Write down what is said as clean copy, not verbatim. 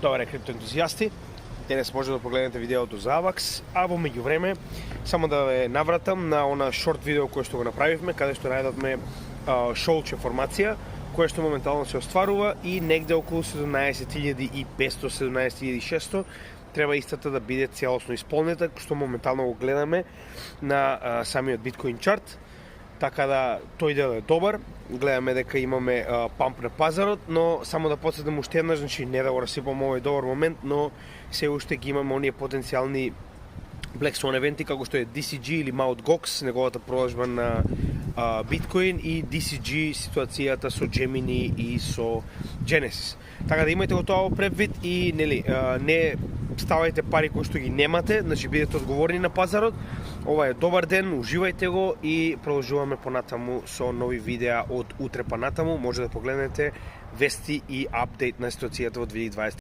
Добре, криптоентузијасти, денес може да погледнете видеото за AVAX, а во меѓувреме само да ве навратам на она шорт видео кое што го направивме, каде што најдовме шолче формација, која што моментално се остварува и негде околу 17.500-17.600 треба истата да биде целосно исполнета, што моментално го гледаме на самиот биткоин чарт. Така да тој дел е добар, гледаме дека имаме памп на пазарот, но само да потсетам уште еднаш, значи не да го расипам овој добар момент, но се уште ги имаме оние потенцијални Black Swan евенти како што е DCG или Mt. Gox, неговата продажба на биткоин, и DCG ситуацијата со Gemini и со Genesis. Така да имајте го тоа во предвид и нели не ставајте пари кои што ги немате, значи бидете одговорни на пазарот. Ова е добар ден, уживајте го и продолжуваме понатаму со нови видеа од утре понатаму. Може да погледнете вести и апдейт на ситуацијата во 2020.